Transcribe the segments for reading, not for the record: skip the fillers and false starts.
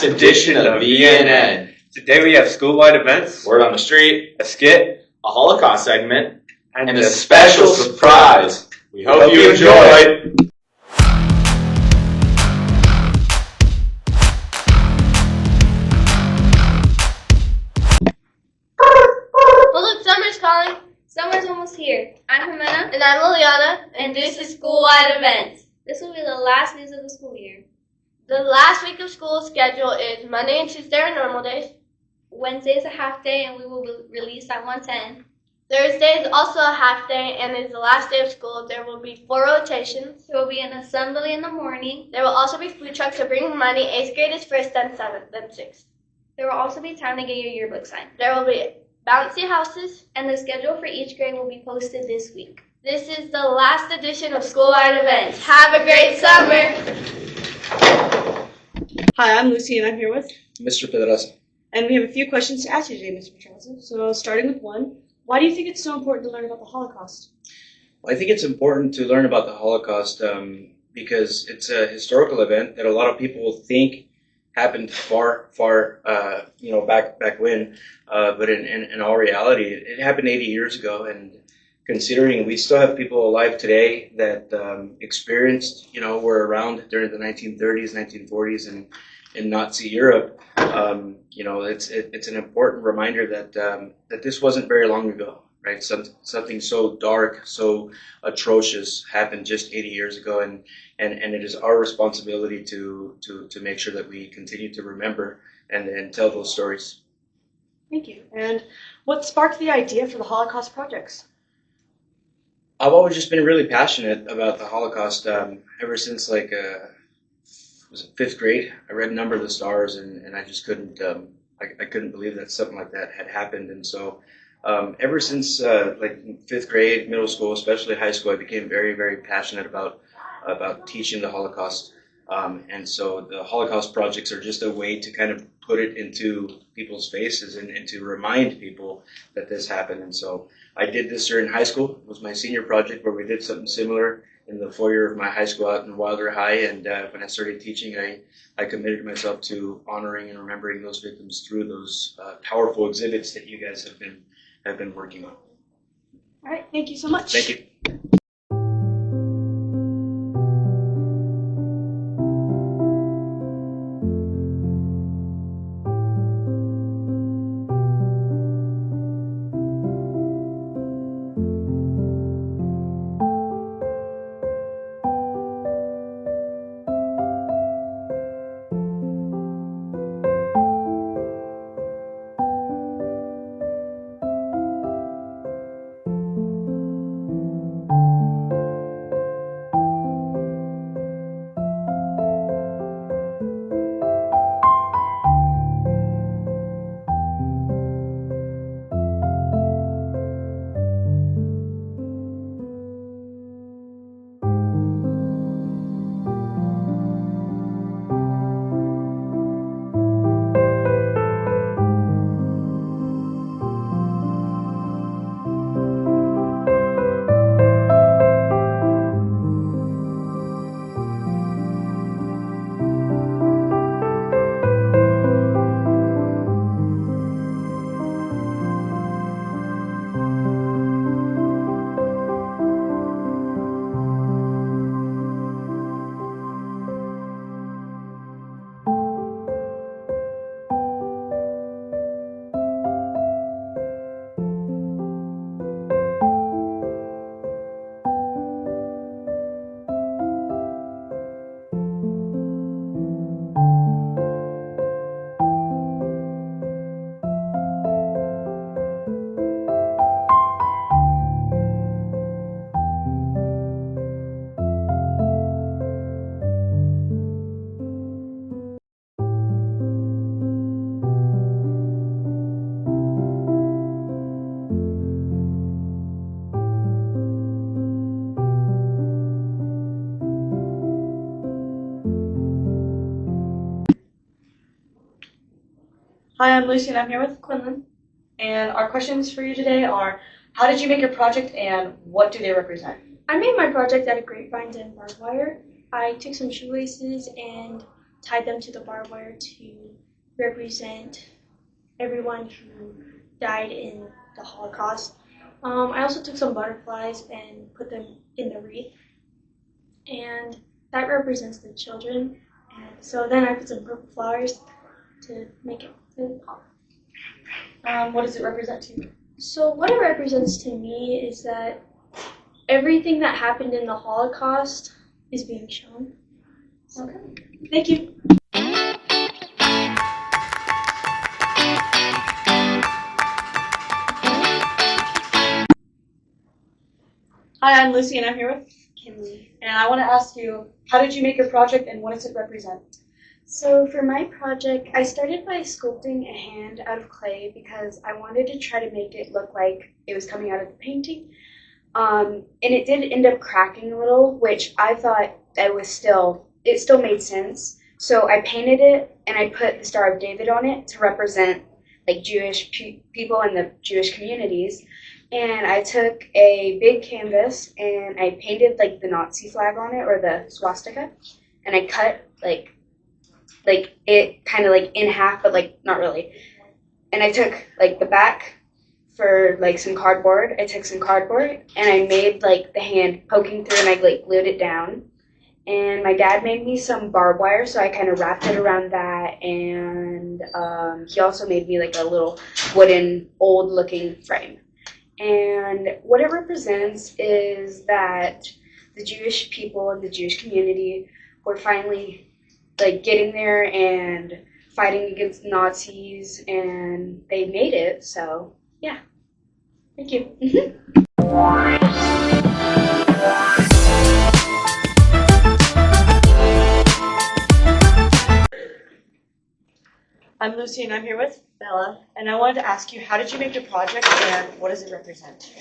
last edition of VNN. Today we have school-wide events, Word on the street, a skit, a Holocaust segment, and and a special surprise. We hope you enjoy. Oh look, summer's calling. Summer's almost here. I'm Jimena. And I'm Liliana. And this is School-Wide Events. This will be the last news of the school year. The last week of school schedule is Monday and Tuesday are normal days. Wednesday is a half day and we will be released at 1:10. Thursday is also a half day and is the last day of school. There will be 4 rotations. There will be an assembly in the morning. There will also be food trucks to bring money. 8th grade is 1st, then 7th, then 6th. There will also be time to get your yearbook signed. There will be bouncy houses, and the schedule for each grade will be posted this week. This is the last edition of School-Wide Events. Have a great summer! Hi, I'm Lucy, and I'm here with, Mr. Pedraza. and we have a few questions to ask you today, Mr. Pedraza. So, starting with one, why do you think it's so important to learn about the Holocaust? Well, I think it's important to learn about the Holocaust because it's a historical event that a lot of people think happened far, back when. But in all reality, it happened 80 years ago. And considering we still have people alive today that were around during the 1930s, 1940s, and in Nazi Europe, it's an important reminder that this wasn't very long ago, right? Something so dark, so atrocious happened just 80 years ago, and it is our responsibility to make sure that we continue to remember and tell those stories. Thank you. And what sparked the idea for the Holocaust projects? I've always just been really passionate about the Holocaust ever since was it 5th grade? I read Number of the Stars, and I just couldn't I couldn't believe that something like that had happened. And so ever since 5th grade, middle school, especially high school, I became very, very passionate about teaching the Holocaust. And so the Holocaust projects are just a way to kind of put it into people's faces and to remind people that this happened. And so I did this during high school. It was my senior project where we did something similar in the foyer of my high school out in Wilder High. And when I started teaching, I committed myself to honoring and remembering those victims through those powerful exhibits that you guys have been working on. All right, thank you so much. Thank you. Hi, I'm Lucy, and I'm here with Quinlan. And our questions for you today are, how did you make your project, and what do they represent? I made my project out of grapevines and barbed wire. I took some shoelaces and tied them to the barbed wire to represent everyone who died in the Holocaust. I also took some butterflies and put them in the wreath, and that represents the children. And so then I put some purple flowers to make it pop. What does it represent to you? So what it represents to me is that everything that happened in the Holocaust is being shown. Okay. Thank you. Hi, I'm Lucy and I'm here with Kimberly. And I want to ask you, how did you make your project and what does it represent? So for my project, I started by sculpting a hand out of clay because I wanted to try to make it look like it was coming out of the painting. And it did end up cracking a little, which I thought it still made sense. So I painted it and I put the Star of David on it to represent like Jewish people in the Jewish communities. And I took a big canvas and I painted like the Nazi flag on it, or the swastika, and I cut like it kind of like in half, but like not really. And I took like the back for like some cardboard. I took some cardboard and I made like the hand poking through, and I like glued it down. And my dad made me some barbed wire, so I kind of wrapped it around that. And he also made me like a little wooden, old-looking frame. And what it represents is that the Jewish people and the Jewish community were finally like getting there and fighting against Nazis, and they made it. So yeah, Thank you. I'm Lucy and I'm here with Bella, and I wanted to ask you, how did you make your project and what does it represent?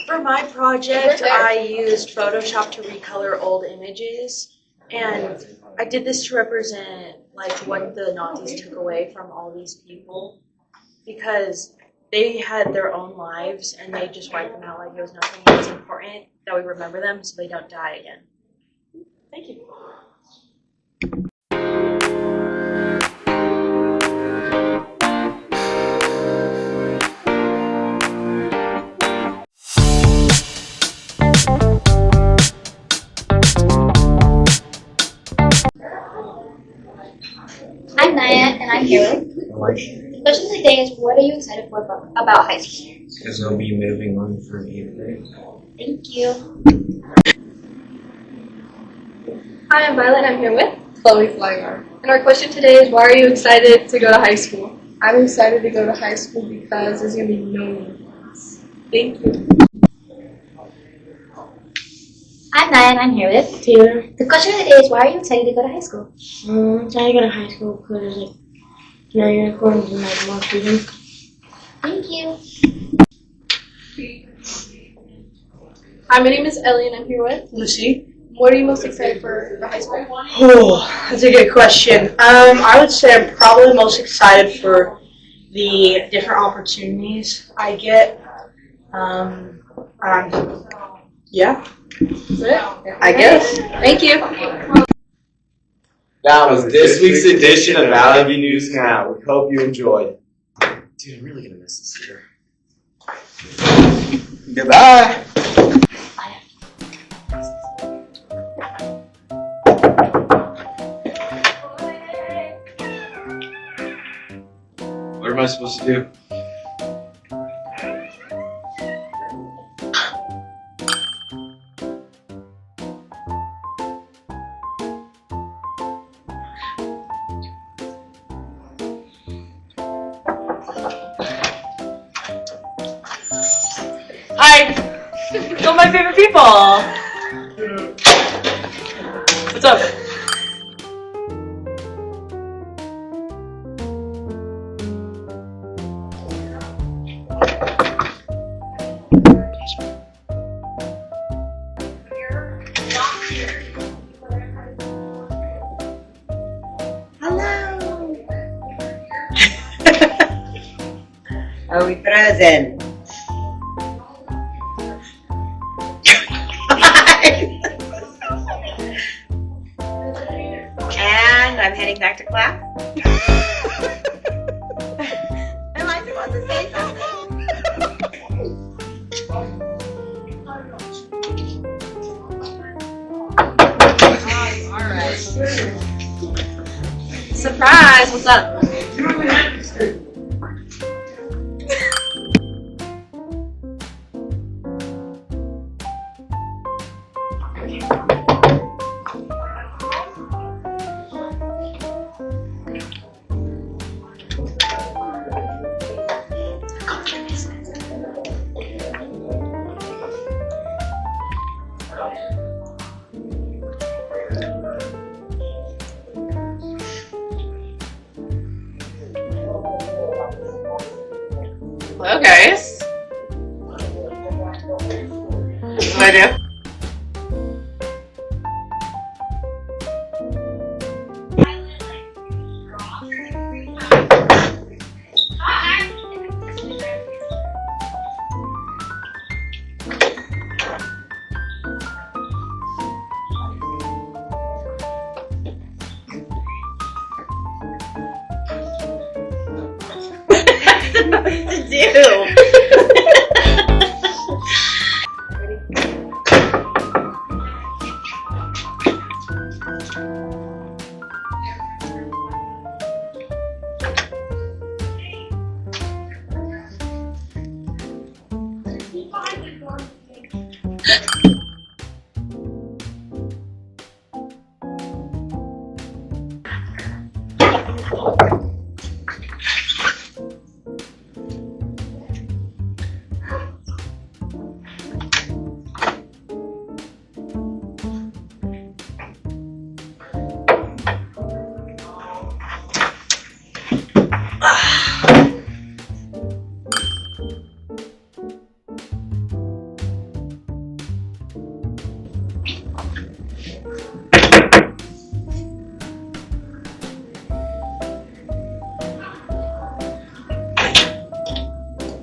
For my project, I used Photoshop to recolor old images, and I did this to represent like what the Nazis took away from all these people, because they had their own lives and they just wiped them out like it was nothing. It's important that we remember them so they don't die again. Thank you. I'm Naya, and I'm here with. The question today is, what are you excited for about high school? Because I'll be moving on from 8th grade. Thank you. Hi, I'm Violet, and I'm here with Chloe Flygar. And our question today is, why are you excited to go to high school? I'm excited to go to high school because there's going to be no meetings. Thank you. I'm Naya, and I'm here with. Taylor, The question today is, why are you excited to go to high school? I'm excited to go to high school because there's like no uniforms and like more freedom. Thank you. Hi, my name is Ellie, and I'm here with. Lucy? What are you most excited for high school? Oh, that's a good question. I would say I'm probably most excited for the different opportunities I get. Yeah, That's it? I guess. Thank you. That was this week's edition of Valley View News Now. We hope you enjoyed. Dude, I'm really gonna miss this theater. Goodbye. What am I supposed to do? Hi, some of my favorite people. What's up? Are we frozen? And I'm heading back back to class? Am I supposed to say something? Alright. Surprise! What's up? Hello, guys. What do I do? Supposed to do?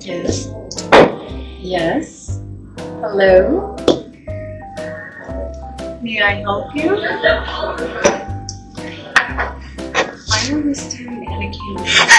Yes. Yes. Hello. May I help you? My name is Anakin.